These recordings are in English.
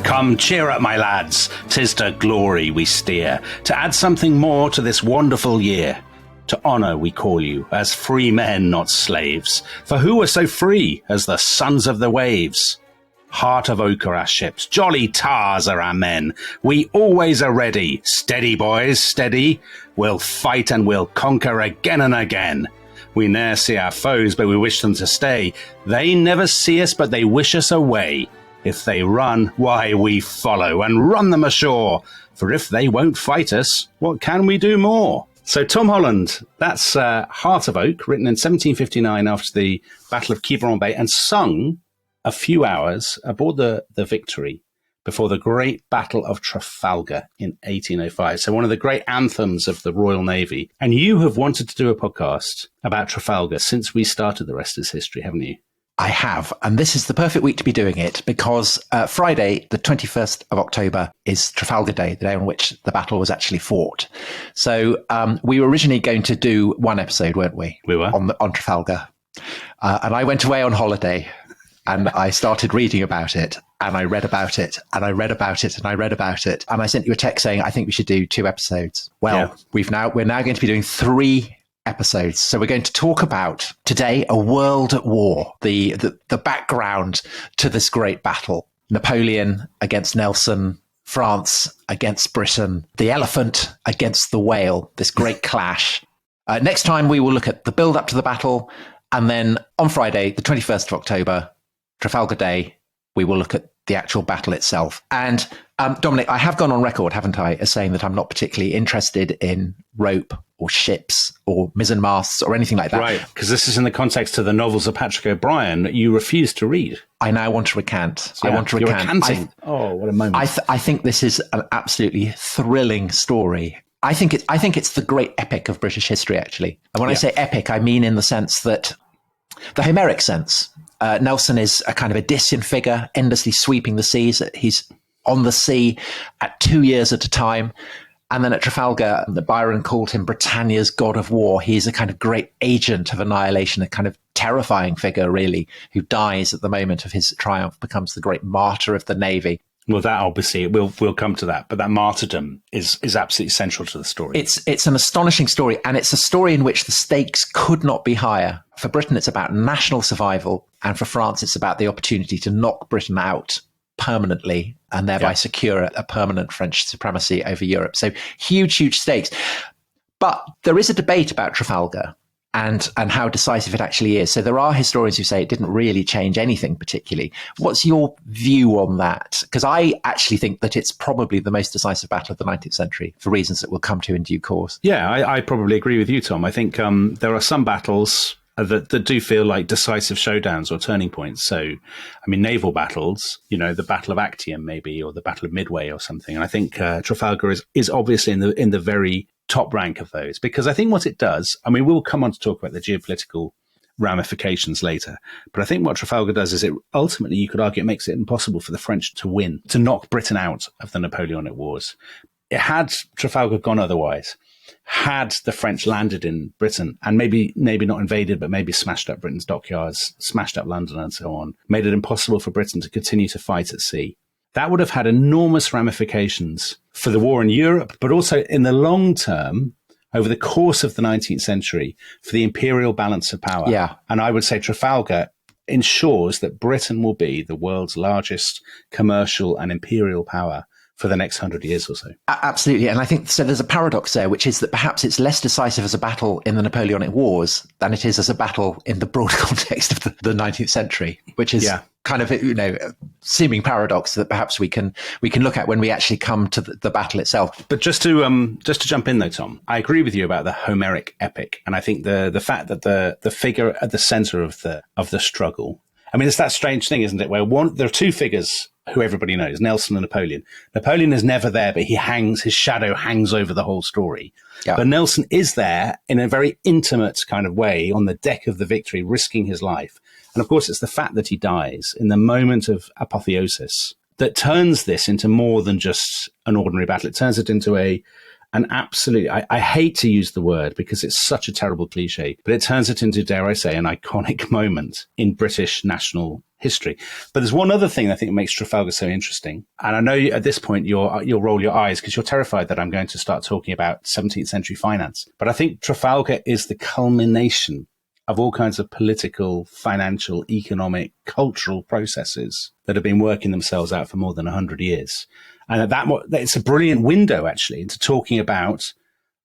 Come, cheer up, my lads, 'tis to glory we steer, to add something more to this wonderful year. To honour we call you, as free men, not slaves, for who are so free as the sons of the waves? Heart of oak are our ships, jolly tars are our men, we always are ready, steady boys, steady, we'll fight and we'll conquer again and again. We ne'er see our foes, but we wish them to stay, they never see us, but they wish us away. If they run, why we follow and run them ashore, for if they won't fight us, what can we do more? So Tom Holland, that's Heart of Oak, written in 1759 after the Battle of Quiberon Bay and sung a few hours aboard the Victory before the great Battle of Trafalgar in 1805. So one of the great anthems of the Royal Navy. And you have wanted to do a podcast about Trafalgar since we started The Rest is History, haven't you? I have, and this is the perfect week to be doing it because Friday, the 21st of October, is Trafalgar Day, the day on which the battle was actually fought. So we were originally going to do one episode, weren't we? We were. On Trafalgar. And I went away on holiday and I started reading about it and I read about it and I read about it and I read about it. And I sent you a text saying, I think we should do 2 episodes. Well, yeah. We're now going to be doing 3 episodes. So we're going to talk about today a world at war, the background to this great battle. Napoleon against Nelson, France against Britain, the elephant against the whale, this great clash. Next time we will look at the build up to the battle. And then on Friday, the 21st of October, Trafalgar Day, we will look at the actual battle itself. And Dominic, I have gone on record, haven't I, as saying that I'm not particularly interested in rope or ships or mizzen masts or anything like that. Right, because this is in the context of the novels of Patrick O'Brian that you refuse to read. I now want to recant. Yeah, I want to recant. You're recanting. Oh, what a moment. I think this is an absolutely thrilling story. I think it's the great epic of British history, actually. And when I say epic, I mean in the sense that, the Homeric sense. Nelson is a kind of Odyssean figure, endlessly sweeping the seas. He's on the sea at 2 years at a time. And then at Trafalgar, Byron called him Britannia's god of war. He's a kind of great agent of annihilation, a kind of terrifying figure, really, who dies at the moment of his triumph, becomes the great martyr of the Navy. Well, that obviously, we'll come to that, but that martyrdom is absolutely central to the story. It's an astonishing story, and it's a story in which the stakes could not be higher. For Britain, it's about national survival, and for France, it's about the opportunity to knock Britain out permanently and thereby secure a permanent French supremacy over Europe. So huge, huge stakes. But there is a debate about Trafalgar and how decisive it actually is. So there are historians who say it didn't really change anything particularly. What's your view on that? Because I actually think that it's probably the most decisive battle of the 19th century for reasons that we'll come to in due course. Yeah, I probably agree with you, Tom. I think there are some battles that do feel like decisive showdowns or turning points. So, I mean, naval battles, the Battle of Actium maybe, or the Battle of Midway or something. And I think Trafalgar is obviously in the very top rank of those, because I think what it does, I mean, we'll come on to talk about the geopolitical ramifications later, but I think what Trafalgar does is it ultimately, you could argue, it makes it impossible for the French to win, to knock Britain out of the Napoleonic Wars. It had Trafalgar gone otherwise, had the French landed in Britain and maybe not invaded, but maybe smashed up Britain's dockyards, smashed up London and so on, made it impossible for Britain to continue to fight at sea. That would have had enormous ramifications for the war in Europe, but also in the long term, over the course of the 19th century, for the imperial balance of power. Yeah. And I would say Trafalgar ensures that Britain will be the world's largest commercial and imperial power for the next 100 years or so. Absolutely. And I think so there's a paradox there, which is that perhaps it's less decisive as a battle in the Napoleonic Wars than it is as a battle in the broader context of the 19th century, which is kind of, a seeming paradox that perhaps we can look at when we actually come to the battle itself. But just to jump in though, Tom, I agree with you about the Homeric epic. And I think the fact that the figure at the center of the struggle, I mean, it's that strange thing, isn't it? Where there are 2 figures who everybody knows, Nelson and Napoleon. Napoleon is never there, but his shadow hangs over the whole story. Yeah. But Nelson is there in a very intimate kind of way on the deck of the Victory, risking his life. And of course, it's the fact that he dies in the moment of apotheosis that turns this into more than just an ordinary battle. It turns it into a And absolutely, I hate to use the word because it's such a terrible cliche, but it turns it into, dare I say, an iconic moment in British national history. But there's one other thing I think makes Trafalgar so interesting. And I know at this point you'll roll your eyes because you're terrified that I'm going to start talking about 17th century finance. But I think Trafalgar is the culmination of all kinds of political, financial, economic, cultural processes that have been working themselves out for more than 100 years. And it's a brilliant window, actually, into talking about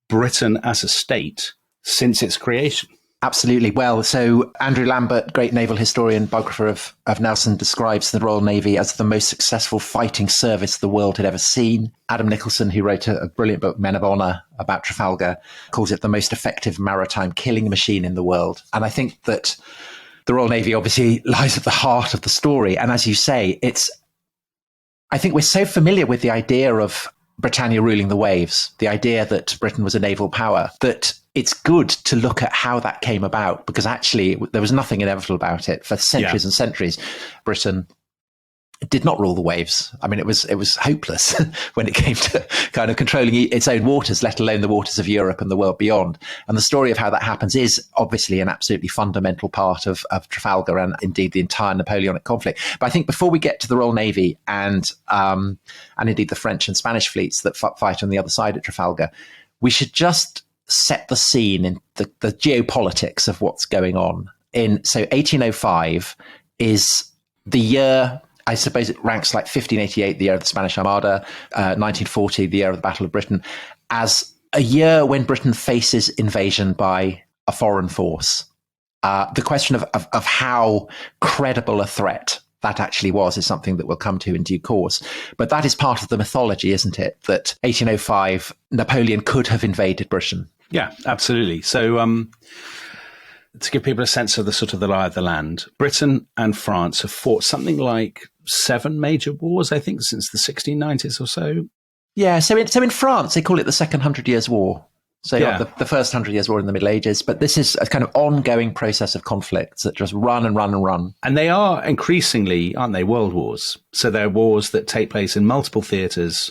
Britain as a state since its creation. Absolutely. Well, so Andrew Lambert, great naval historian, biographer of Nelson, describes the Royal Navy as the most successful fighting service the world had ever seen. Adam Nicholson, who wrote a brilliant book, Men of Honour, about Trafalgar, calls it the most effective maritime killing machine in the world. And I think that the Royal Navy obviously lies at the heart of the story. And as you say, I think we're so familiar with the idea of Britannia ruling the waves, the idea that Britain was a naval power, that it's good to look at how that came about, because actually there was nothing inevitable about it. For centuries and centuries, Britain did not rule the waves. I mean, it was hopeless when it came to kind of controlling its own waters, let alone the waters of Europe and the world beyond. And the story of how that happens is obviously an absolutely fundamental part of Trafalgar and indeed the entire Napoleonic conflict. But I think before we get to the Royal Navy and indeed the French and Spanish fleets that fight on the other side at Trafalgar, we should just set the scene in the geopolitics of what's going on. So 1805 is the year, I suppose it ranks like 1588, the year of the Spanish Armada, 1940, the year of the Battle of Britain, as a year when Britain faces invasion by a foreign force. The question of how credible a threat that actually was is something that we'll come to in due course. But that is part of the mythology, isn't it? That 1805, Napoleon could have invaded Britain. Yeah, absolutely. So to give people a sense of the sort of the lie of the land, Britain and France have fought something like 7 major wars, I think, since the 1690s or so. Yeah, so in France, they call it the Second 100 Years' War. So the first 100 Years' War in the Middle Ages. But this is a kind of ongoing process of conflicts that just run and run and run. And they are increasingly, aren't they, world wars? So they're wars that take place in multiple theatres,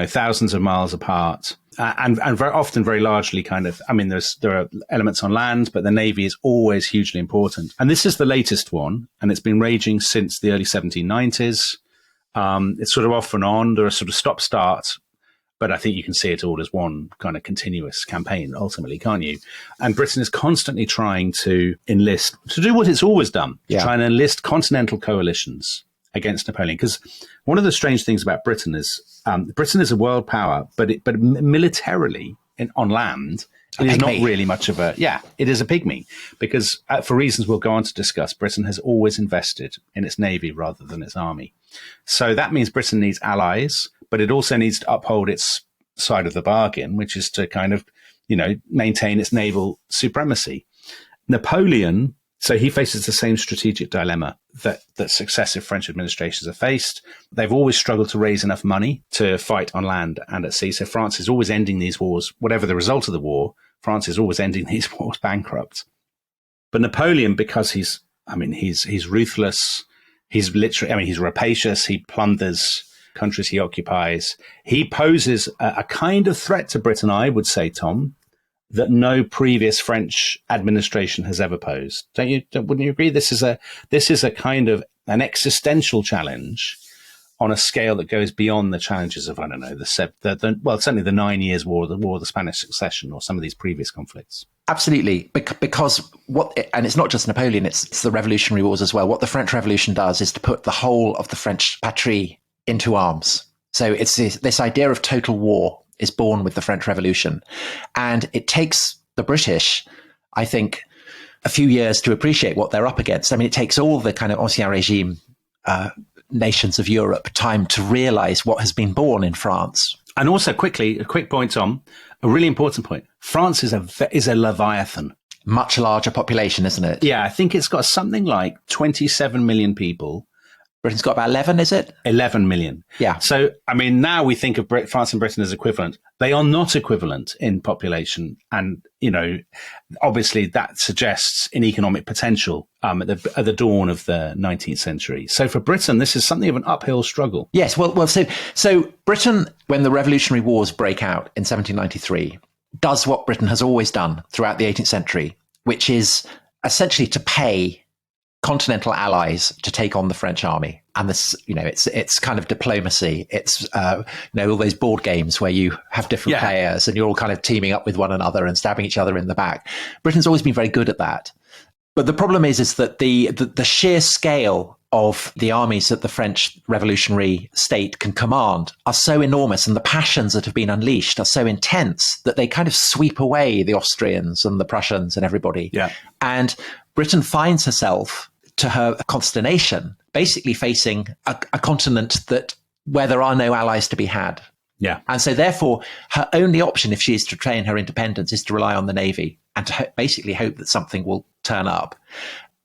thousands of miles apart. And very often, very largely kind of, I mean, there are elements on land, but the Navy is always hugely important. And this is the latest one, and it's been raging since the early 1790s. It's sort of off and on. There are sort of stop-start, but I think you can see it all as one kind of continuous campaign, ultimately, can't you? And Britain is constantly trying to do what it's always done, trying to enlist continental coalitions against Napoleon. Because one of the strange things about Britain is Britain is a world power, but militarily on land, it is not really much of it is a pygmy. Because for reasons we'll go on to discuss, Britain has always invested in its navy rather than its army. So that means Britain needs allies, but it also needs to uphold its side of the bargain, which is to kind of, maintain its naval supremacy. Napoleon, so he faces the same strategic dilemma that successive French administrations have faced. They've always struggled to raise enough money to fight on land and at sea. So France is always ending these wars, whatever the result of the war, France is always ending these wars bankrupt. But Napoleon, because he's ruthless, he's rapacious, he plunders countries he occupies. He poses a kind of threat to Britain, I would say, Tom, that no previous French administration has ever posed. Wouldn't you agree? This is a kind of an existential challenge on a scale that goes beyond the challenges of, I don't know, certainly the 9 Years' War, the War of the Spanish Succession, or some of these previous conflicts. Absolutely, because and it's not just Napoleon, it's the Revolutionary Wars as well. What the French Revolution does is to put the whole of the French patrie into arms. So it's this idea of total war is born with the French Revolution. And it takes the British, I think, a few years to appreciate what they're up against. I mean, it takes all the kind of Ancien Régime nations of Europe time to realize what has been born in France. And also, quickly, a quick point, Tom, a really important point. France is a leviathan. Much larger population, isn't it? Yeah, I think it's got something like 27 million people. Britain's got about 11, is it? 11 million. Yeah. So, I mean, now we think of France and Britain as equivalent. They are not equivalent in population. And, obviously that suggests an economic potential at the dawn of the 19th century. So for Britain, this is something of an uphill struggle. Yes. Well, so Britain, when the Revolutionary Wars break out in 1793, does what Britain has always done throughout the 18th century, which is essentially to pay continental allies to take on the French army. And this, it's kind of diplomacy. It's, all those board games where you have different players and you're all kind of teaming up with one another and stabbing each other in the back. Britain's always been very good at that. But the problem is that the sheer scale of the armies that the French revolutionary state can command are so enormous, and the passions that have been unleashed are so intense that they kind of sweep away the Austrians and the Prussians and everybody. Yeah. And Britain finds herself, to her consternation, basically facing a continent where there are no allies to be had. Yeah. And so therefore, her only option, if she is to retain her independence, is to rely on the Navy and to basically hope that something will turn up.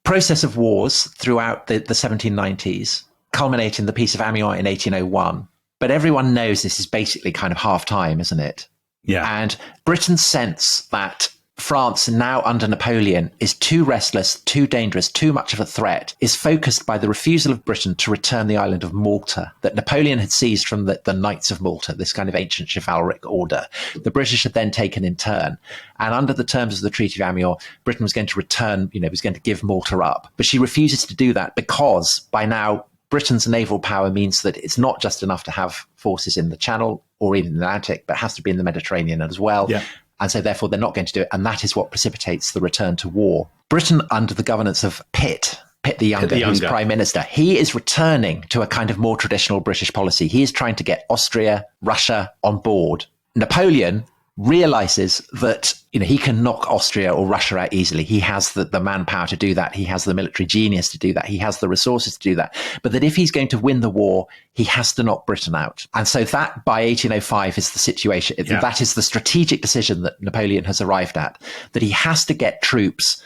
Process of wars throughout the 1790s, culminating in the Peace of Amiens in 1801. But everyone knows this is basically kind of half time, isn't it? Yeah. And Britain's sense that France, now under Napoleon, is too restless, too dangerous, too much of a threat, is focused by the refusal of Britain to return the island of Malta that Napoleon had seized from the Knights of Malta, this kind of ancient chivalric order. The British had then taken in turn. And under the terms of the Treaty of Amiens, Britain was going to return, was going to give Malta up. But she refuses to do that because by now Britain's naval power means that it's not just enough to have forces in the Channel or even the Atlantic, but has to be in the Mediterranean as well. Yeah. And so therefore they're not going to do it. And that is what precipitates the return to war. Britain, under the governance of Pitt the Younger, who's Prime Minister, he is returning to a kind of more traditional British policy. He is trying to get Austria, Russia on board. Napoleon realizes that he can knock Austria or Russia out easily. He has the manpower to do that. He has the military genius to do that. He has the resources to do that. But that if he's going to win the war, he has to knock Britain out. And so that, by 1805, is the situation. Yeah. That is the strategic decision that Napoleon has arrived at, that he has to get troops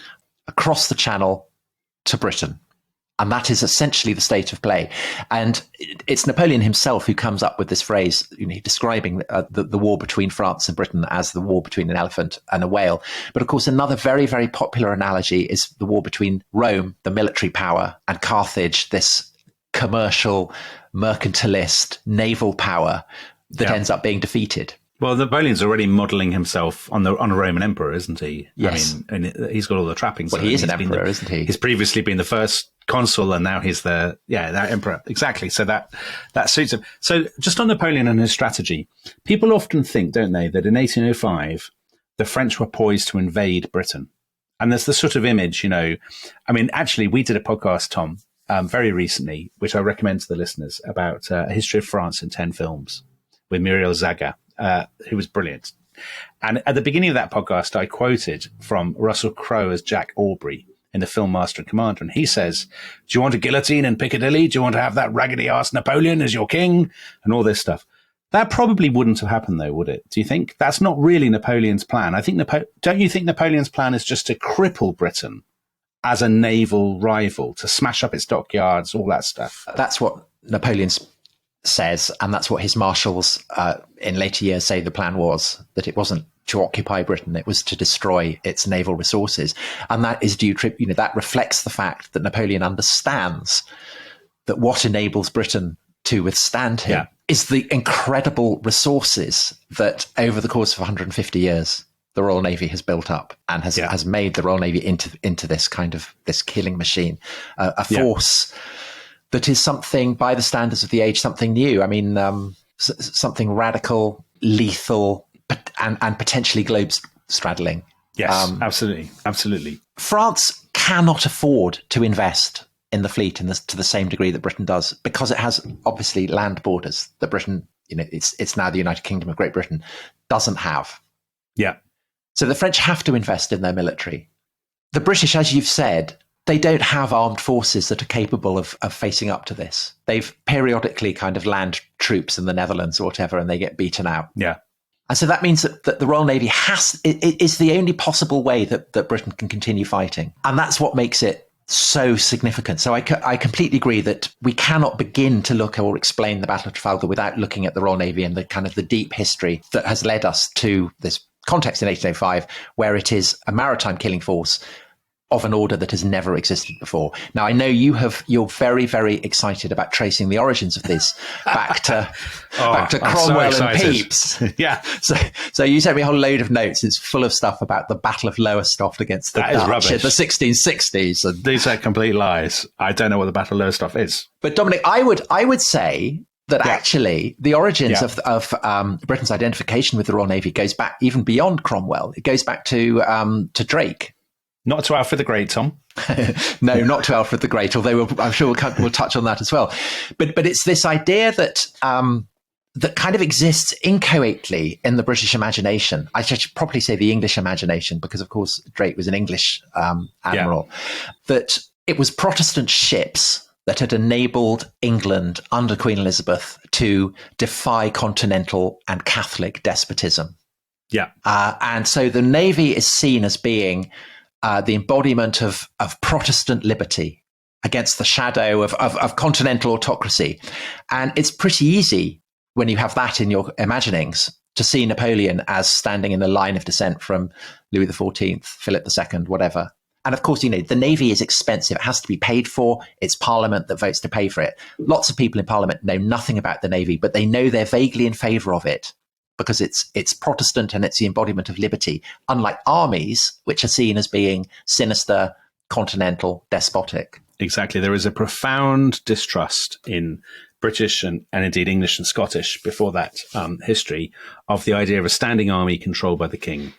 across the Channel to Britain. And that is essentially the state of play. And it's Napoleon himself who comes up with this phrase, describing the war between France and Britain as the war between an elephant and a whale. But of course, another very, very popular analogy is the war between Rome, the military power, and Carthage, this commercial, mercantilist, naval power that ends up being defeated. Well, Napoleon's already modelling himself on a Roman emperor, isn't he? Yes. I mean, and he's got all the trappings. Well, he is an emperor, isn't he? He's previously been the first consul, and now he's that emperor. Exactly. So that suits him. So just on Napoleon and his strategy, people often think, don't they, that in 1805, the French were poised to invade Britain. And there's the sort of image, actually, we did a podcast, Tom, very recently, which I recommend to the listeners, about a history of France in 10 films with Muriel Zaga. Who was brilliant. And at the beginning of that podcast, I quoted from Russell Crowe as Jack Aubrey in the film Master and Commander. And he says, do you want a guillotine in Piccadilly? Do you want to have that raggedy-ass Napoleon as your king? And all this stuff. That probably wouldn't have happened, though, would it? Do you think? That's not really Napoleon's plan. I think don't you think Napoleon's plan is just to cripple Britain as a naval rival, to smash up its dockyards, all that stuff? That's what Napoleon's says, and that's what his marshals in later years say the plan was, that it wasn't to occupy Britain, it was to destroy its naval resources. And that is that reflects the fact that Napoleon understands that what enables Britain to withstand him is the incredible resources that over the course of 150 years the Royal Navy has built up and has made the Royal Navy into this kind of this killing machine, a force that is something, by the standards of the age, something new. I mean, something radical, lethal, and potentially globe-straddling. Yes, absolutely. France cannot afford to invest in the fleet to the same degree that Britain does, because it has obviously land borders that Britain, it's now the United Kingdom of Great Britain, doesn't have. Yeah. So the French have to invest in their military. The British, as you've said, they don't have armed forces that are capable of facing up to this. They've periodically kind of land troops in the Netherlands or whatever, and they get beaten out. Yeah. And so that means that the Royal Navy is the only possible way that Britain can continue fighting. And that's what makes it so significant. So I completely agree that we cannot begin to look or explain the Battle of Trafalgar without looking at the Royal Navy and the kind of the deep history that has led us to this context in 1805, where it is a maritime killing force of an order that has never existed before. Now, I know you're very, very excited about tracing the origins of this back to Cromwell so and Pepys. Yeah. So you sent me a whole load of notes. It's full of stuff about the Battle of Lowestoft against the Dutch in the 1660s. And these are complete lies. I don't know what the Battle of Lowestoft is. But Dominic, I would say that actually the origins of Britain's identification with the Royal Navy goes back even beyond Cromwell. It goes back to Drake. Not to Alfred the Great, Tom. No, not to Alfred the Great, although I'm sure we'll touch on that as well. But it's this idea that that kind of exists inchoately in the British imagination. I should probably say the English imagination, because, of course, Drake was an English admiral. That it was Protestant ships that had enabled England under Queen Elizabeth to defy continental and Catholic despotism. Yeah. And so the Navy is seen as being the embodiment of Protestant liberty against the shadow of continental autocracy. And it's pretty easy when you have that in your imaginings to see Napoleon as standing in the line of descent from Louis XIV, Philip II, whatever. And of course, the Navy is expensive. It has to be paid for. It's Parliament that votes to pay for it. Lots of people in Parliament know nothing about the Navy, but they know they're vaguely in favour of it, because it's Protestant and it's the embodiment of liberty, unlike armies, which are seen as being sinister, continental, despotic. Exactly. There is a profound distrust in British and indeed English and Scottish before that history of the idea of a standing army controlled by the king,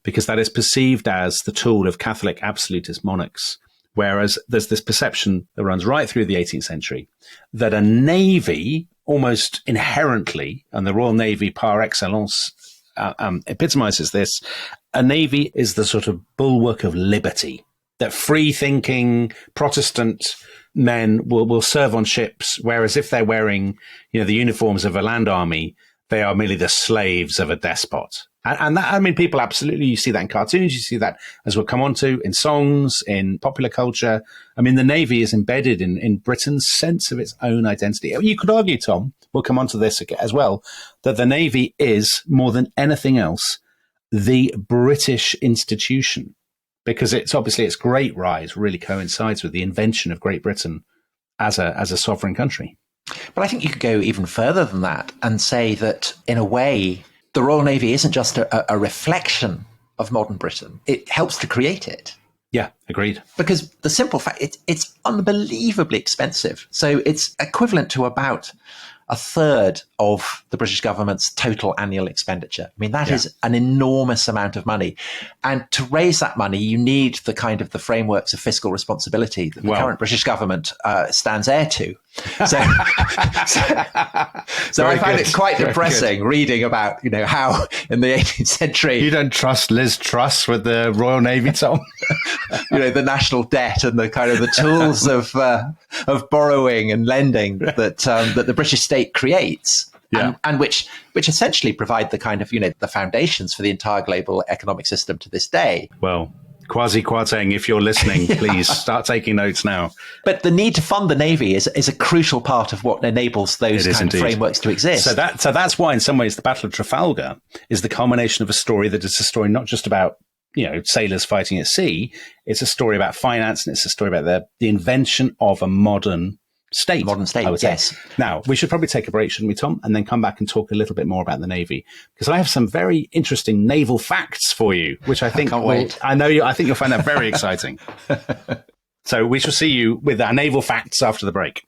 because that is perceived as the tool of Catholic absolutist monarchs. Whereas there's this perception that runs right through the 18th century that a navy almost inherently, and the Royal Navy par excellence epitomizes this, a navy is the sort of bulwark of liberty, that free-thinking Protestant men will serve on ships, whereas if they're wearing the uniforms of a land army, they are merely the slaves of a despot. And that, I mean, people absolutely, you see that in cartoons, you see that, as we'll come on to, in songs, in popular culture. I mean, the Navy is embedded in Britain's sense of its own identity. You could argue, Tom, we'll come on to this as well, that the Navy is, more than anything else, the British institution, because it's obviously its great rise really coincides with the invention of Great Britain as a sovereign country. But I think you could go even further than that and say that, in a way, the Royal Navy isn't just a reflection of modern Britain. It helps to create it. Yeah, agreed. Because the simple fact, it's unbelievably expensive. So it's equivalent to about a third of the British government's total annual expenditure. I mean, that is an enormous amount of money. And to raise that money, you need the kind of the frameworks of fiscal responsibility that the current British government stands heir to. So I find it quite depressing reading about, how in the 18th century... You don't trust Liz Truss with the Royal Navy, Tom? The national debt and the kind of the tools of borrowing and lending that the British state creates, and which essentially provide the kind of, the foundations for the entire global economic system to this day. Well, Kwasi Kwarteng, if you're listening, please start taking notes now. But the need to fund the Navy is a crucial part of what enables those kind of frameworks to exist. So that's why, in some ways, the Battle of Trafalgar is the culmination of a story that is a story not just about sailors fighting at sea. It's a story about finance, and it's a story about the invention of a modern state. Modern state, I would yes. say. Now, we should probably take a break, shouldn't we, Tom? And then come back and talk a little bit more about the Navy, because I have some very interesting naval facts for you, which I think I think you'll find that very exciting. So we shall see you with our naval facts after the break.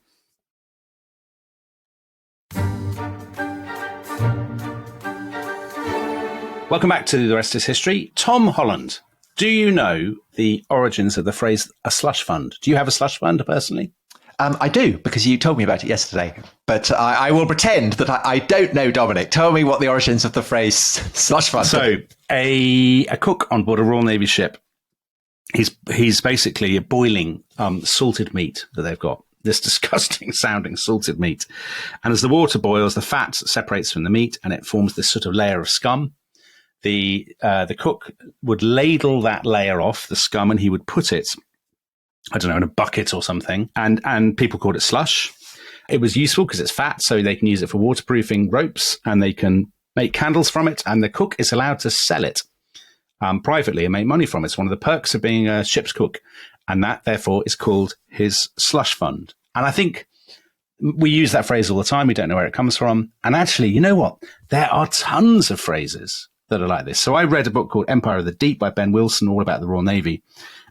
Welcome back to The Rest is History. Tom Holland, do you know the origins of the phrase a slush fund? Do you have a slush fund personally? I do, because you told me about it yesterday. But I will pretend that I don't know, Dominic. Tell me what the origins of the phrase slush fund. So a cook on board a Royal Navy ship, he's basically boiling salted meat that they've got. This disgusting sounding salted meat. And as the water boils, the fat separates from the meat and it forms this sort of layer of scum. The cook would ladle that layer off, the scum, and he would put it I don't know, in a bucket or something. And people called it slush. It was useful because it's fat, so they can use it for waterproofing ropes, and they can make candles from it, and the cook is allowed to sell it privately and make money from it. It's one of the perks of being a ship's cook. And that, therefore, is called his slush fund. And I think we use that phrase all the time. We don't know where it comes from. And actually, you know what? There are tons of phrases that are like this. So I read a book called Empire of the Deep by Ben Wilson, all about the Royal Navy.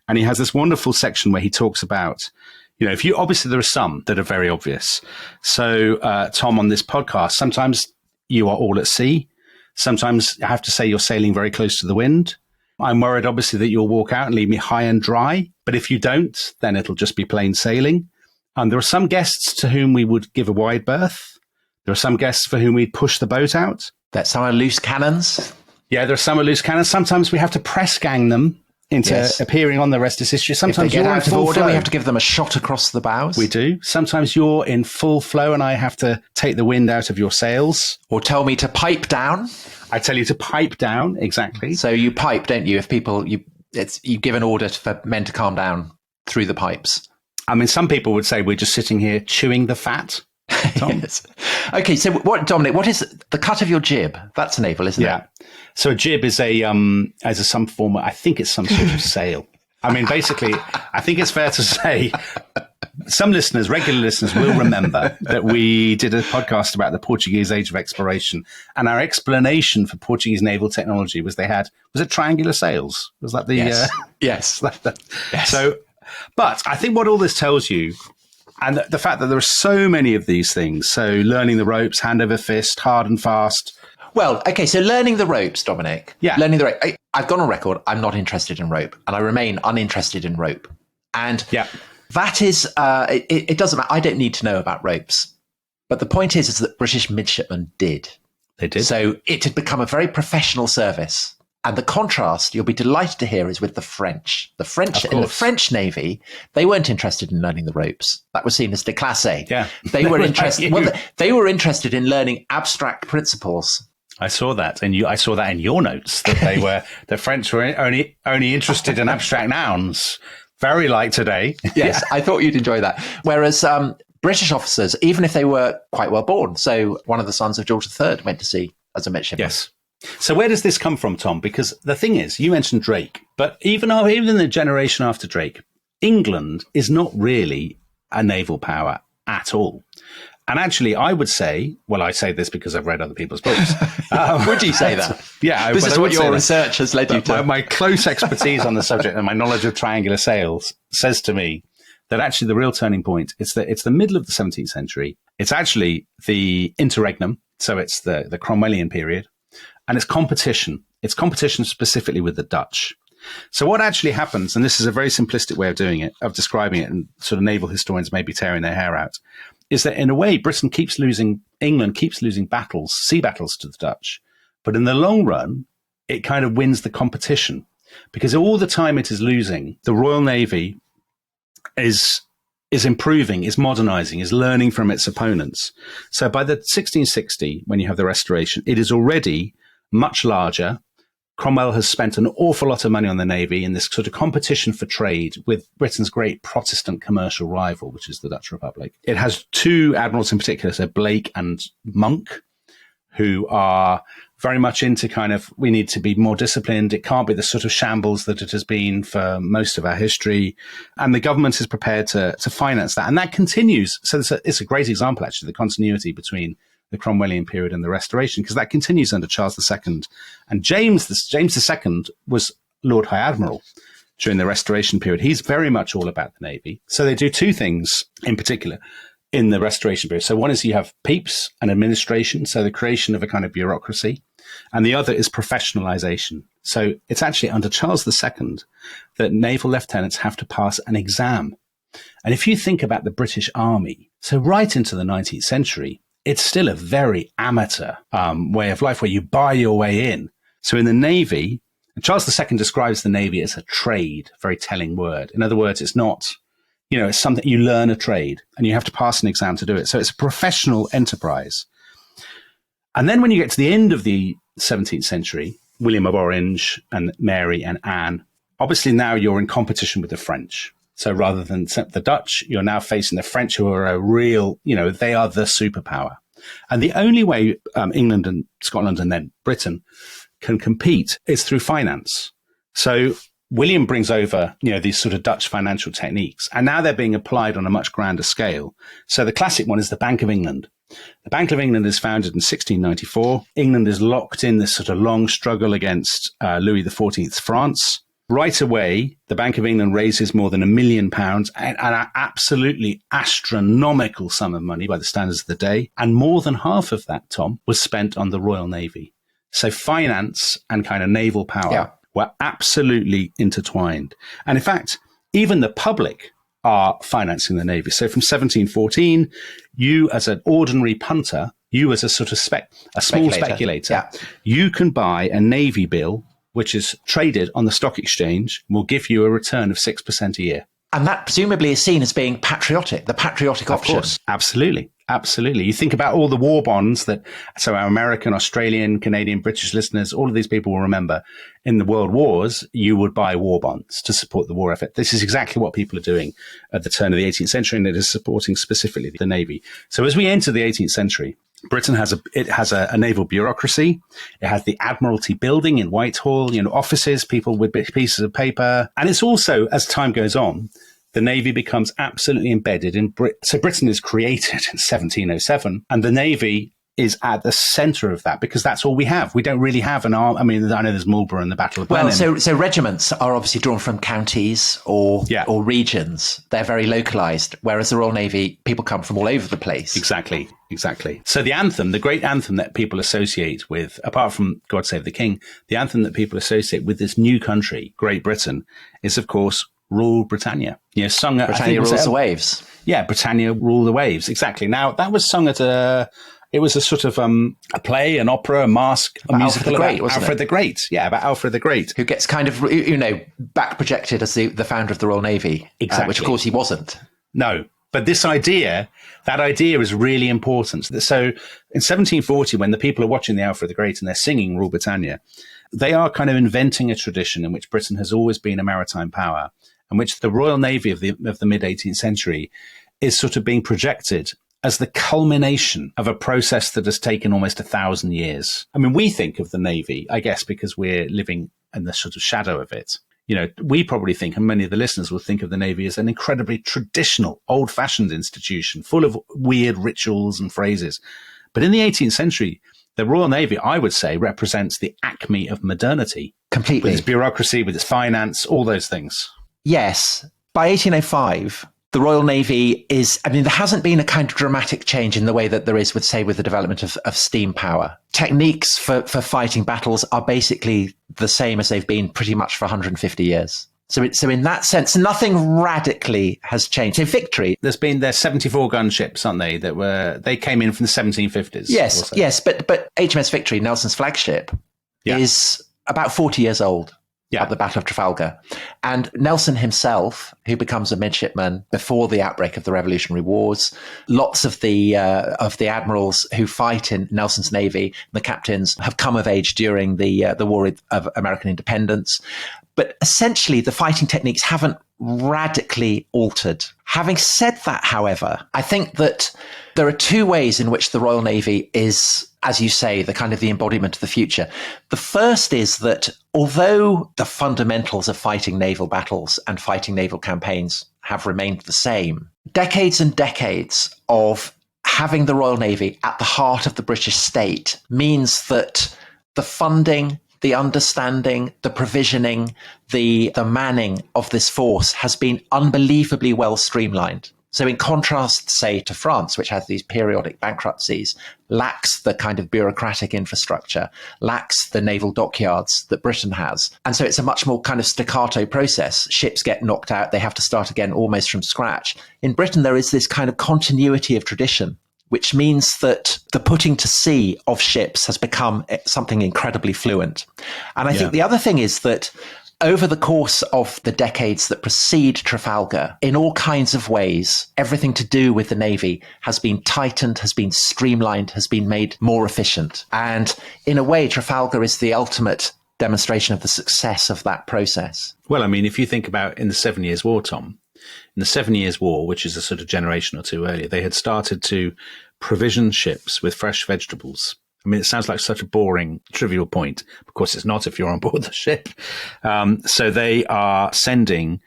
And he has this wonderful section where he talks about, if you, obviously there are some that are very obvious. So, Tom, on this podcast, sometimes you are all at sea. Sometimes I have to say you're sailing very close to the wind. I'm worried, obviously, that you'll walk out and leave me high and dry. But if you don't, then it'll just be plain sailing. There are some guests to whom we would give a wide berth. There are some guests for whom we'd push the boat out. That some are loose cannons. Yeah, there are some are loose cannons. Sometimes we have to press gang them into appearing on the rest of history. Sometimes if they get you're out in full of order, flow. we have to give them a shot across the bows. We do. Sometimes you're in full flow and I have to take the wind out of your sails. Or tell me to pipe down. I tell you to pipe down, exactly. So you pipe, don't you? If people, you give an order for men to calm down through the pipes. I mean, some people would say we're just sitting here chewing the fat, Tom. Yes. Okay, so Dominic, what is the cut of your jib? That's naval, isn't it? Yeah. So a jib is some form of, I think it's some sort of sail. I mean, basically, I think it's fair to say some listeners, regular listeners, will remember that we did a podcast about the Portuguese Age of Exploration, and our explanation for Portuguese naval technology was was it triangular sails? Was that the... Yes. Yes. Yes. So, but I think what all this tells you, and the fact that there are so many of these things, so learning the ropes, hand over fist, hard and fast. Well, okay, so learning the ropes, Dominic. Yeah. Learning the rope. I've gone on record, I'm not interested in rope, and I remain uninterested in rope. And that is, it doesn't matter. I don't need to know about ropes. But the point is that British midshipmen did. They did. So it had become a very professional service. And the contrast, you'll be delighted to hear, is with the French. The French, in the French Navy, they weren't interested in learning the ropes. That was seen as déclassé. Yeah. They were interested. Well, they were interested in learning abstract principles. I saw that, and I saw that in your notes that the French were only interested in abstract nouns, very like today. Yes, I thought you'd enjoy that. Whereas British officers, even if they were quite well born, so one of the sons of George III went to sea as a midshipman. Yes. So where does this come from, Tom? Because the thing is, you mentioned Drake, but even in the generation after Drake, England is not really a naval power at all. And actually, I would say, well, I say this because I've read other people's books. Would you say that? Yeah. This is what your research has led you to. My close expertise on the subject and my knowledge of triangular sails says to me that actually the real turning point is that it's the middle of the 17th century. It's actually the interregnum. So it's the Cromwellian period. And it's competition. It's competition specifically with the Dutch. So what actually happens, and this is a very simplistic way of doing it, of describing it, and sort of naval historians may be tearing their hair out, is that in a way, England keeps losing battles, sea battles to the Dutch. But in the long run, it kind of wins the competition because all the time it is losing, the Royal Navy is improving, is modernizing, is learning from its opponents. So by the 1660, when you have the Restoration, it is already much larger. Cromwell has spent an awful lot of money on the Navy in this sort of competition for trade with Britain's great Protestant commercial rival, which is the Dutch Republic. It has two admirals in particular, so Blake and Monk, who are very much into we need to be more disciplined. It can't be the sort of shambles that it has been for most of our history. And the government is prepared to finance that. And that continues. So it's a great example, actually, the continuity between the Cromwellian period and the Restoration, because that continues under Charles II. And James II was Lord High Admiral during the Restoration period. He's very much all about the Navy. So they do two things in particular in the Restoration period. So one is you have peeps and administration, so the creation of a kind of bureaucracy. And the other is professionalization. So it's actually under Charles II that naval lieutenants have to pass an exam. And if you think about the British Army, so right into the 19th century, it's still a very amateur way of life where you buy your way in. So in the Navy, Charles II describes the Navy as a trade, very telling word. In other words, it's not, it's something you learn a trade and you have to pass an exam to do it. So it's a professional enterprise. And then when you get to the end of the 17th century, William of Orange and Mary and Anne, obviously now you're in competition with the French. So rather than the Dutch, you're now facing the French, who are a real, they are the superpower. And the only way England and Scotland and then Britain can compete is through finance. So William brings over, these sort of Dutch financial techniques, and now they're being applied on a much grander scale. So the classic one is the Bank of England. The Bank of England is founded in 1694. England is locked in this sort of long struggle against Louis XIV's France. Right away, the Bank of England raises more than £1 million, and an absolutely astronomical sum of money by the standards of the day. And more than half of that, Tom, was spent on the Royal Navy. So finance and kind of naval power were absolutely intertwined. And in fact, even the public are financing the Navy. So from 1714, you as an ordinary punter, you as a sort of small speculator, you can buy a Navy bill, which is traded on the stock exchange, will give you a return of 6% a year. And that presumably is seen as being patriotic, the patriotic option. Of course, absolutely. Absolutely. You think about all the war bonds so our American, Australian, Canadian, British listeners, all of these people will remember in the world wars, you would buy war bonds to support the war effort. This is exactly what people are doing at the turn of the 18th century, and it is supporting specifically the Navy. So as we enter the 18th century, Britain has a naval bureaucracy. It has the Admiralty building in Whitehall, offices, people with pieces of paper. And it's also, as time goes on, the Navy becomes absolutely embedded in Britain. So Britain is created in 1707, and the Navy is at the center of that because that's all we have. We don't really have an arm. I mean, I know there's Marlborough and the Battle of Blenheim. Well, so regiments are obviously drawn from counties or regions. They're very localized, whereas the Royal Navy, people come from all over the place. Exactly. So the anthem, the great anthem that people associate with, apart from God Save the King, the anthem that people associate with this new country, Great Britain, is, of course, Rule Britannia. Sung at Britannia rules the waves. Yeah, Britannia rule the waves. Exactly. Now, that was sung at it was a sort of a play, an opera, a masque, a musical about Alfred the Great. Yeah, about Alfred the Great. Who gets kind of, back projected as the founder of the Royal Navy. Exactly. Which, of course, he wasn't. No. But that idea is really important. So in 1740, when the people are watching the Alfred the Great and they're singing Rule Britannia, they are kind of inventing a tradition in which Britain has always been a maritime power, in which the Royal Navy of the mid-18th century is sort of being projected as the culmination of a process that has taken almost 1,000 years. I mean, we think of the Navy, I guess, because we're living in the sort of shadow of it. We probably think, and many of the listeners will think of the Navy as an incredibly traditional, old-fashioned institution, full of weird rituals and phrases. But in the 18th century, the Royal Navy, I would say, represents the acme of modernity. Completely. With its bureaucracy, with its finance, all those things. Yes. By 1805, the Royal Navy there hasn't been a kind of dramatic change in the way that there is with the development of steam power. Techniques for fighting battles are basically the same as they've been pretty much for 150 years. So in that sense, nothing radically has changed. So victory. There's 74 gun ships, aren't they? They came in from the 1750s. Yes, but HMS Victory, Nelson's flagship, is about 40 years old. At the Battle of Trafalgar. And Nelson himself, who becomes a midshipman before the outbreak of the Revolutionary Wars, lots of the admirals who fight in Nelson's Navy, the captains, have come of age during the War of American Independence. But essentially, the fighting techniques haven't radically altered. Having said that, however, I think that there are two ways in which the Royal Navy is, as you say, the kind of the embodiment of the future. The first is that although the fundamentals of fighting naval battles and fighting naval campaigns have remained the same, decades and decades of having the Royal Navy at the heart of the British state means that the funding, the understanding, the provisioning, the manning of this force has been unbelievably well streamlined. So in contrast, say, to France, which has these periodic bankruptcies, lacks the kind of bureaucratic infrastructure, lacks the naval dockyards that Britain has. And so it's a much more kind of staccato process. Ships get knocked out. They have to start again almost from scratch. In Britain, there is this kind of continuity of tradition, which means that the putting to sea of ships has become something incredibly fluent. And I think the other thing is that over the course of the decades that precede Trafalgar, in all kinds of ways, everything to do with the Navy has been tightened, has been streamlined, has been made more efficient. And in a way, Trafalgar is the ultimate demonstration of the success of that process. Well, I mean, if you think about in the 7 Years' War, Tom, in the 7 Years' War, which is a sort of generation or two earlier, they had started to provision ships with fresh vegetables. I mean, it sounds like such a boring, trivial point. Of course, it's not if you're on board the ship. So they are sending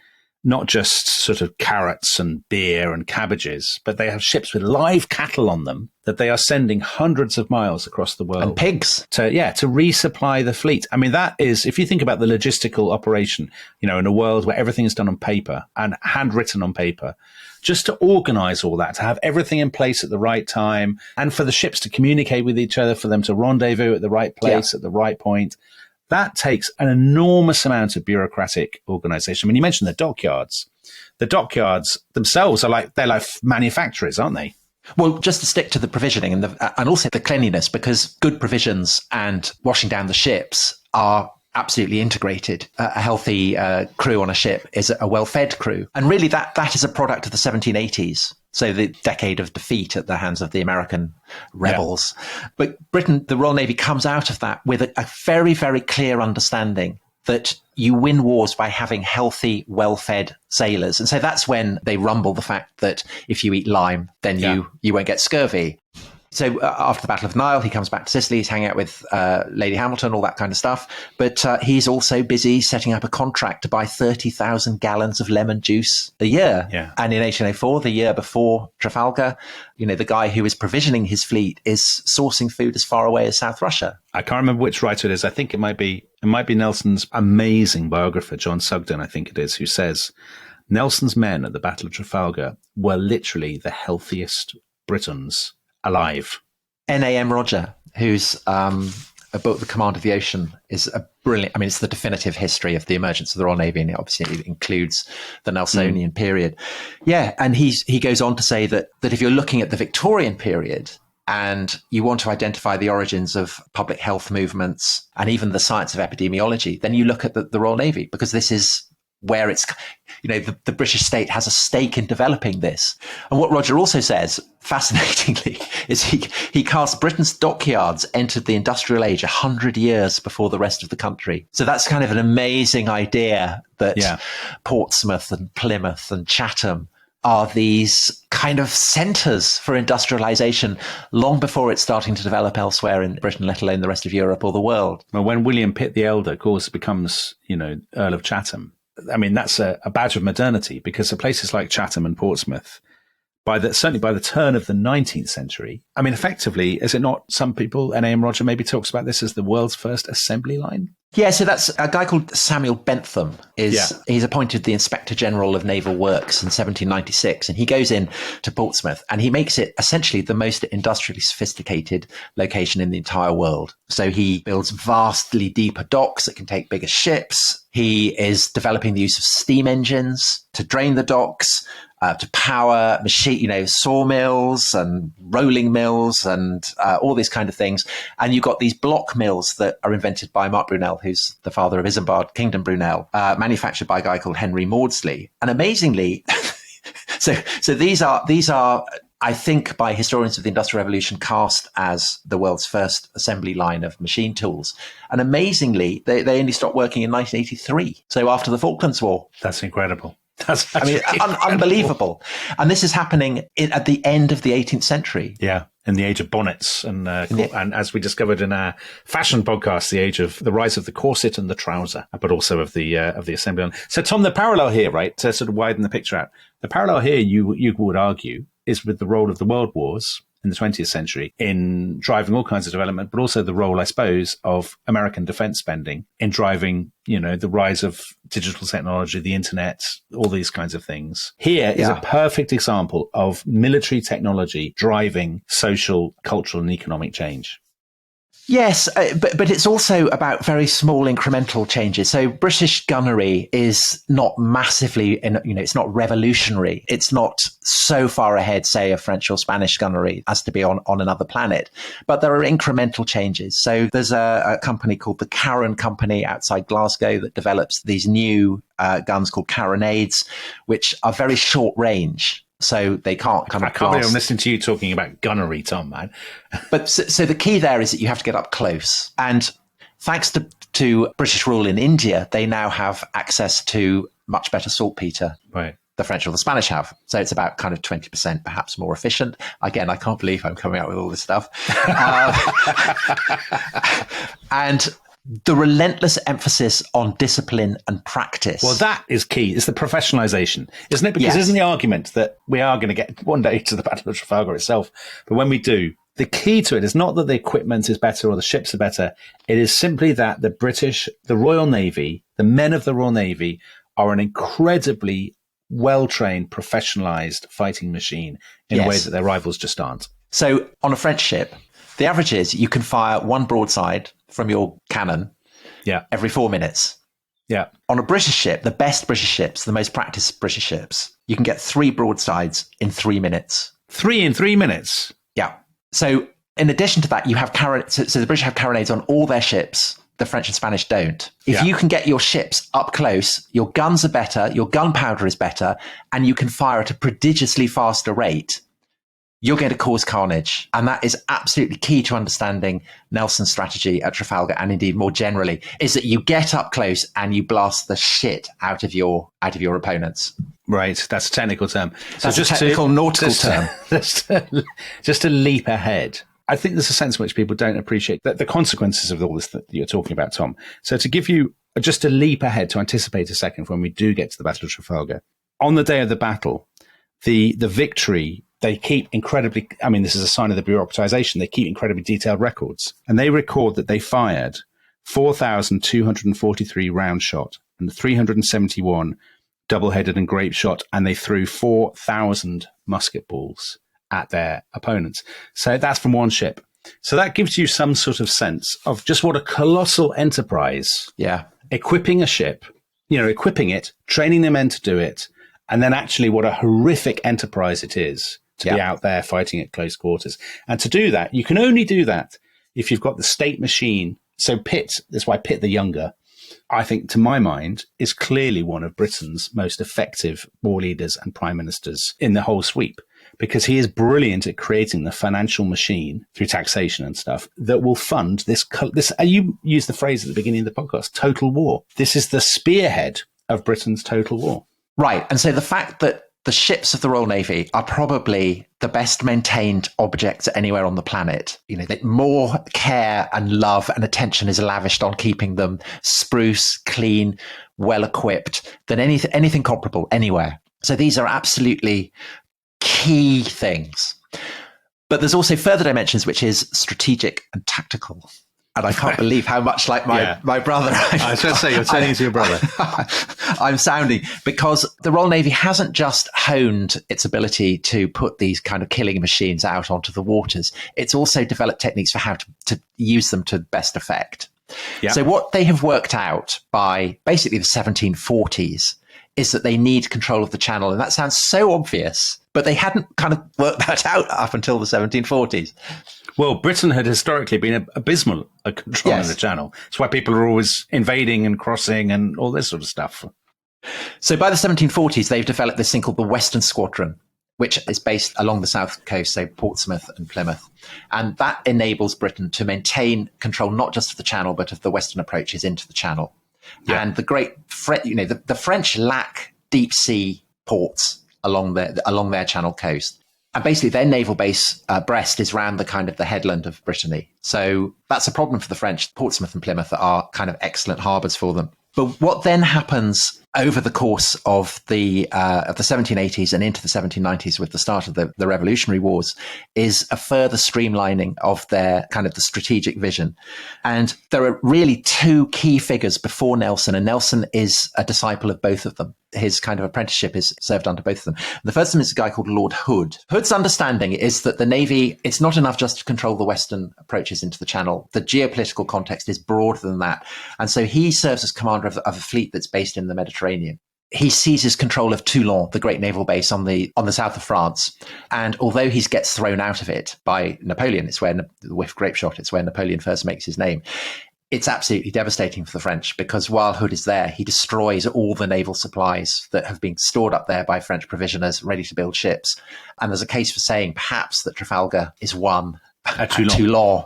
not just sort of carrots and beer and cabbages, but they have ships with live cattle on them that they are sending hundreds of miles across the world. And pigs. To resupply the fleet. I mean, that is, if you think about the logistical operation, in a world where everything is done on paper and handwritten on paper, just to organize all that, to have everything in place at the right time, and for the ships to communicate with each other, for them to rendezvous at the right place at the right point. That takes an enormous amount of bureaucratic organization. I mean, you mentioned the dockyards. The dockyards themselves they're like manufacturers, aren't they? Well, just to stick to the provisioning and also the cleanliness, because good provisions and washing down the ships are absolutely integrated. A healthy crew on a ship is a well-fed crew. And really that is a product of the 1780s. So the decade of defeat at the hands of the American rebels. Yeah. But Britain, the Royal Navy comes out of that with a very, very clear understanding that you win wars by having healthy, well-fed sailors. And so that's when they rumble the fact that if you eat lime, then you won't get scurvy. So after the Battle of the Nile, he comes back to Sicily. He's hanging out with Lady Hamilton, all that kind of stuff. But he's also busy setting up a contract to buy 30,000 gallons of lemon juice a year. Yeah. And in 1804, the year before Trafalgar, the guy who is provisioning his fleet is sourcing food as far away as South Russia. I can't remember which writer it is. I think it might be Nelson's amazing biographer, John Sugden, I think it is, who says Nelson's men at the Battle of Trafalgar were literally the healthiest Britons alive. N.A.M. Roger, whose a book, The Command of the Ocean, is a brilliant, it's the definitive history of the emergence of the Royal Navy, and it obviously includes the Nelsonian period. Yeah, and he goes on to say that if you're looking at the Victorian period and you want to identify the origins of public health movements and even the science of epidemiology, then you look at the Royal Navy, because this is where it's, the British state has a stake in developing this. And what Roger also says, fascinatingly, is he casts Britain's dockyards entered the industrial age 100 years before the rest of the country. So that's kind of an amazing idea that Portsmouth and Plymouth and Chatham are these kind of centres for industrialisation long before it's starting to develop elsewhere in Britain, let alone the rest of Europe or the world. Well, when William Pitt the Elder, of course, becomes, Earl of Chatham, that's a badge of modernity, because the places like Chatham and Portsmouth, certainly by the turn of the 19th century, effectively, is it not, some people, N.A.M. Roger maybe talks about this as the world's first assembly line? Yeah, so that's a guy called Samuel Bentham. He's appointed the Inspector General of Naval Works in 1796, and he goes in to Portsmouth and he makes it essentially the most industrially sophisticated location in the entire world. So he builds vastly deeper docks that can take bigger ships. He is developing the use of steam engines to drain the docks, to power machine, sawmills and rolling mills and all these kind of things. And you've got these block mills that are invented by Mark Brunel, who's the father of Isambard Kingdom Brunel, manufactured by a guy called Henry Maudsley. And amazingly, so these are, I think, by historians of the Industrial Revolution, cast as the world's first assembly line of machine tools. And amazingly, they only stopped working in 1983. So after the Falklands War. That's incredible. Unbelievable. And this is happening at the end of the 18th century. Yeah, in the age of bonnets. And as we discovered in our fashion podcast, the age of the rise of the corset and the trouser, but also of the assembly line. So, Tom, the parallel here, right, to sort of widen the picture out, the parallel here, you would argue, is with the role of the world wars in the 20th century in driving all kinds of development, but also the role, I suppose, of American defense spending in driving, the rise of digital technology, the internet, all these kinds of things. Here is a perfect example of military technology driving social, cultural, and economic change. Yes, but it's also about very small incremental changes. So British gunnery is not massively, it's not revolutionary. It's not so far ahead, say, of French or Spanish gunnery as to be on another planet. But there are incremental changes. So there's a company called the Carron Company outside Glasgow that develops these new guns called carronades, which are very short range. So they can't kind of. I can't believe I'm listening to you talking about gunnery, Tom, man. But so the key there is that you have to get up close. And thanks to British rule in India, they now have access to much better saltpeter. Right. the French or the Spanish have. So it's about kind of 20% perhaps more efficient. Again, I can't believe I'm coming out with all this stuff. And the relentless emphasis on discipline and practice. Well, that is key. It's the professionalization, isn't it? Because isn't the argument that we are going to get one day to the Battle of Trafalgar itself? But when we do, the key to it is not that the equipment is better or the ships are better. It is simply that the British, the Royal Navy, the men of the Royal Navy are an incredibly well-trained, professionalized fighting machine in a way that their rivals just aren't. So on a French ship, the average is you can fire one broadside from your cannon every 4 minutes. Yeah. On a British ship, the best British ships, the most practiced British ships, you can get 3 broadsides in 3 minutes. 3 in 3 minutes? Yeah. So in addition to that, you have so the British have carronades on all their ships. The French and Spanish don't. If you can get your ships up close, your guns are better, your gunpowder is better, and you can fire at a prodigiously faster rate, you're going to cause carnage. And that is absolutely key to understanding Nelson's strategy at Trafalgar, and indeed more generally, is that you get up close and you blast the shit out of your opponents. Right, that's a technical term. So that's a technical nautical term. Just to leap ahead, I think there's a sense in which people don't appreciate the consequences of all this that you're talking about, Tom. So to give you just a leap ahead, to anticipate a second when we do get to the Battle of Trafalgar, on the day of the battle, the victory, they keep incredibly, I mean, this is a sign of the bureaucratization, they keep incredibly detailed records. And they record that they fired 4,243 round shot and 371 double-headed and grape shot, and they threw 4,000 musket balls at their opponents. So that's from one ship. So that gives you some sort of sense of just what a colossal enterprise. Yeah. Equipping a ship, equipping it, training the men to do it, and then actually what a horrific enterprise it is to be out there fighting at close quarters. And to do that, you can only do that if you've got the state machine. So Pitt, that's why Pitt the Younger, I think, to my mind, is clearly one of Britain's most effective war leaders and prime ministers in the whole sweep, because he is brilliant at creating the financial machine through taxation and stuff that will fund this. You used the phrase at the beginning of the podcast, total war. This is the spearhead of Britain's total war. Right. And so the fact that the ships of the Royal Navy are probably the best maintained objects anywhere on the planet. That more care and love and attention is lavished on keeping them spruce, clean, well equipped than anything comparable anywhere. So these are absolutely key things. But there's also further dimensions, which is strategic and tactical. And I can't believe how much like my brother. I was going to say, you're turning to your brother. I'm sounding, because the Royal Navy hasn't just honed its ability to put these kind of killing machines out onto the waters. It's also developed techniques for how to use them to best effect. Yeah. So what they have worked out by basically the 1740s is that they need control of the channel. And that sounds so obvious, but they hadn't kind of worked that out up until the 1740s. Well, Britain had historically been abysmal at controlling the channel. That's why people are always invading and crossing and all this sort of stuff. So by the 1740s, they've developed this thing called the Western Squadron, which is based along the south coast, so Portsmouth and Plymouth. And that enables Britain to maintain control not just of the channel, but of the western approaches into the channel. Yeah. And the the French lack deep sea ports along their channel coast. And basically their naval base, Brest, is around the kind of the headland of Brittany. So that's a problem for the French. Portsmouth and Plymouth are kind of excellent harbours for them. But what then happens over the course of the 1780s and into the 1790s with the start of the Revolutionary Wars is a further streamlining of their kind of the strategic vision. And there are really two key figures before Nelson, and Nelson is a disciple of both of them. His kind of apprenticeship is served under both of them. The first of them is a guy called Lord Hood. Hood's understanding is that the Navy, it's not enough just to control the western approaches into the channel. The geopolitical context is broader than that. And so he serves as commander of a fleet that's based in the Mediterranean. He seizes control of Toulon, the great naval base on the south of France. And although he gets thrown out of it by Napoleon, it's where the whiff grape shot, it's where Napoleon first makes his name. It's absolutely devastating for the French, because while Hood is there, he destroys all the naval supplies that have been stored up there by French provisioners ready to build ships. And there's a case for saying perhaps that Trafalgar is won at Toulon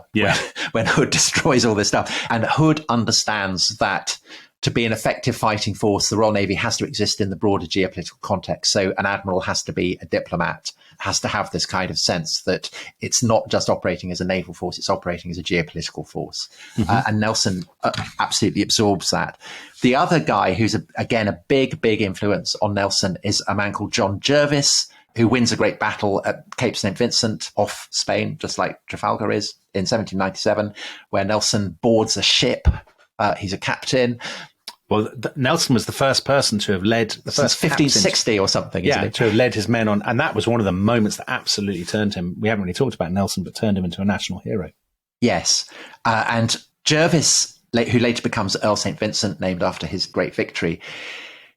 when Hood destroys all this stuff. And Hood understands that to be an effective fighting force, the Royal Navy has to exist in the broader geopolitical context. So an admiral has to be a diplomat, has to have this kind of sense that it's not just operating as a naval force, it's operating as a geopolitical force. And Nelson absolutely absorbs that. The other guy who's, again, a big, big influence on Nelson is a man called John Jervis, who wins a great battle at Cape St. Vincent off Spain, just like Trafalgar is, in 1797, where Nelson boards a ship. He's a captain. Well, Nelson was the first person to have led the first 1560 or something. Yeah, to have led his men on. And that was one of the moments that absolutely turned him. We haven't really talked about Nelson, but turned him into a national hero. Yes. And Jervis, who later becomes Earl St. Vincent, named after his great victory,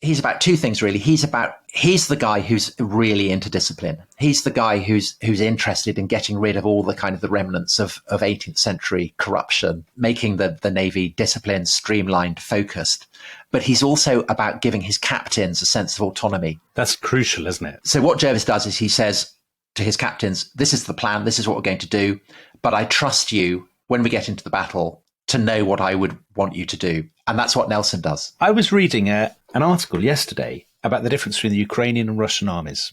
he's about two things, really. He's the guy who's really into discipline. He's the guy who's interested in getting rid of all the kind of the remnants of 18th century corruption, making the Navy disciplined, streamlined, focused. But he's also about giving his captains a sense of autonomy. That's crucial, isn't it? So what Jervis does is he says to his captains, this is the plan, this is what we're going to do, but I trust you when we get into the battle to know what I would want you to do. And that's what Nelson does. I was reading an article yesterday about the difference between the Ukrainian and Russian armies.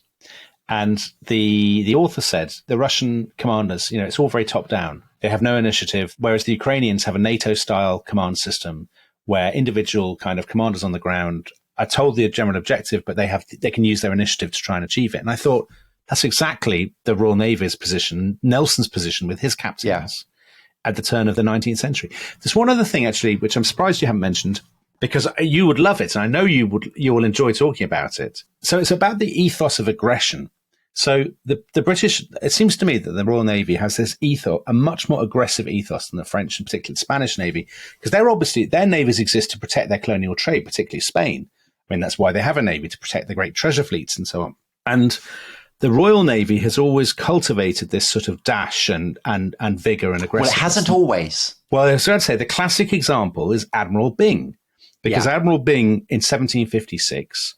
And the author said the Russian commanders, it's all very top down. They have no initiative, whereas the Ukrainians have a NATO-style command system where individual kind of commanders on the ground are told the general objective, but they can use their initiative to try and achieve it. And I thought that's exactly the Royal Navy's position, Nelson's position with his captains at the turn of the 19th century. There's one other thing, actually, which I'm surprised you haven't mentioned, because you would love it, and I know you will enjoy talking about it. So it's about the ethos of aggression. So the British, it seems to me that the Royal Navy has this ethos, a much more aggressive ethos than the French and particularly the Spanish Navy, because their navies exist to protect their colonial trade, particularly Spain. I mean, that's why they have a navy, to protect the great treasure fleets and so on. And the Royal Navy has always cultivated this sort of dash and vigor and aggression. Well, it hasn't always. Well, I was going to say the classic example is Admiral Byng, because Admiral Byng in 1756,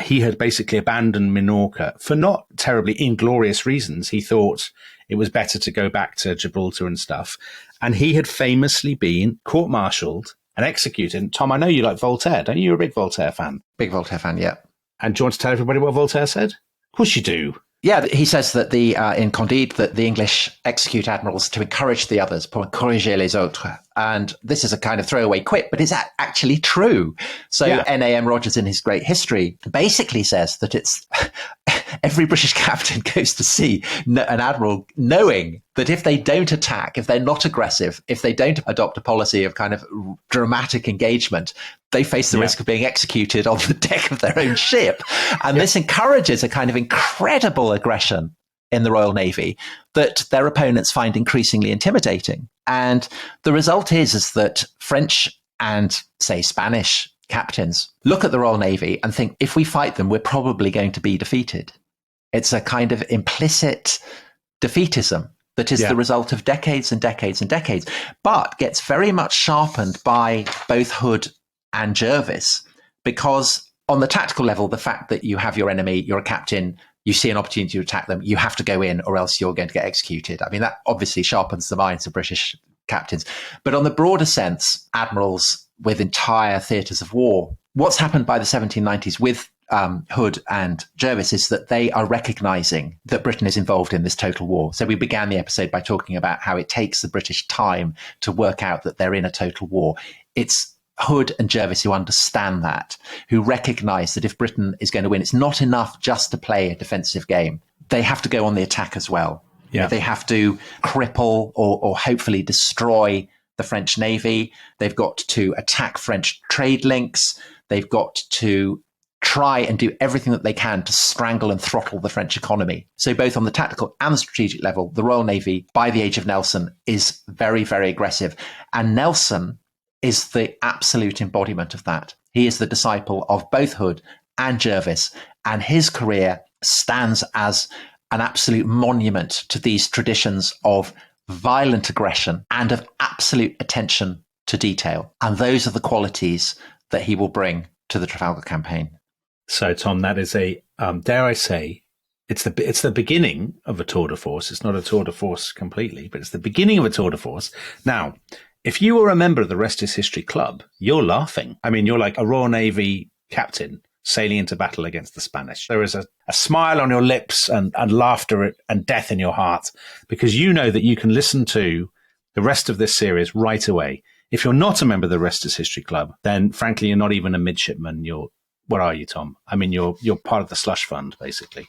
he had basically abandoned Minorca for not terribly inglorious reasons. He thought it was better to go back to Gibraltar and stuff. And he had famously been court-martialed and executed. And Tom, I know you like Voltaire, don't you? You're a big Voltaire fan. Big Voltaire fan, yeah. And do you want to tell everybody what Voltaire said? Of course you do. Yeah, he says that in Candide that the English execute admirals to encourage the others, pour encourager les autres. And this is a kind of throwaway quip, but it's actually true. So N.A.M. Rogers, in his great history, basically says that it's every British captain goes to sea an admiral knowing that if they don't attack, if they're not aggressive, if they don't adopt a policy of kind of dramatic engagement, they face the risk of being executed on the deck of their own ship. And this encourages a kind of incredible aggression in the Royal Navy that their opponents find increasingly intimidating. And the result is that French and, say, Spanish captains look at the Royal Navy and think, if we fight them, we're probably going to be defeated. It's a kind of implicit defeatism that is the result of decades and decades and decades, but gets very much sharpened by both Hood and Jervis, because on the tactical level, the fact that you have your enemy, you're a captain, you see an opportunity to attack them, you have to go in or else you're going to get executed. I mean, that obviously sharpens the minds of British captains. But on the broader sense, admirals with entire theatres of war, what's happened by the 1790s with Hood and Jervis is that they are recognizing that Britain is involved in this total war. So we began the episode by talking about how it takes the British time to work out that they're in a total war. It's Hood and Jervis who understand that, who recognize that if Britain is going to win, it's not enough just to play a defensive game. They have to go on the attack as well. Yeah. They have to cripple or hopefully destroy the French Navy. They've got to attack French trade links. They've got to try and do everything that they can to strangle and throttle the French economy. So both on the tactical and the strategic level, the Royal Navy, by the age of Nelson, is very, very aggressive. And Nelson is the absolute embodiment of that. He is the disciple of both Hood and Jervis, and his career stands as an absolute monument to these traditions of violent aggression and of absolute attention to detail. And those are the qualities that he will bring to the Trafalgar campaign. So, Tom, that is a, dare I say, it's the beginning of a tour de force. It's not a tour de force completely, but it's the beginning of a tour de force. Now, If you were a member of the Rest is History Club, you're laughing. I mean, you're like a Royal Navy captain sailing into battle against the Spanish. There is a smile on your lips and laughter and death in your heart, because you know that you can listen to the rest of this series right away. If you're not a member of the Rest is History Club, then frankly, you're not even a midshipman. What are you, Tom? I mean, you're part of the slush fund, basically.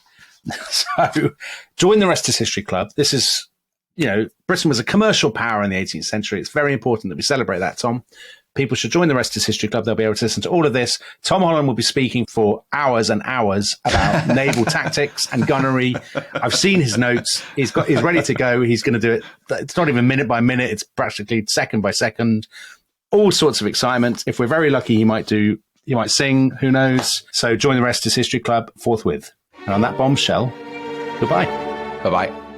So join the Rest is History Club. This is, Britain was a commercial power in the 18th century. It's very important that we celebrate that, Tom. People should join the Rest is History Club. They'll be able to listen to all of this. Tom Holland will be speaking for hours and hours about naval tactics and gunnery. I've seen his notes. He's ready to go. He's going to do it. It's not even minute by minute. It's practically second by second. All sorts of excitement. If we're very lucky, he might sing. Who knows? So join the Rest is History Club forthwith. And on that bombshell, goodbye. Bye-bye.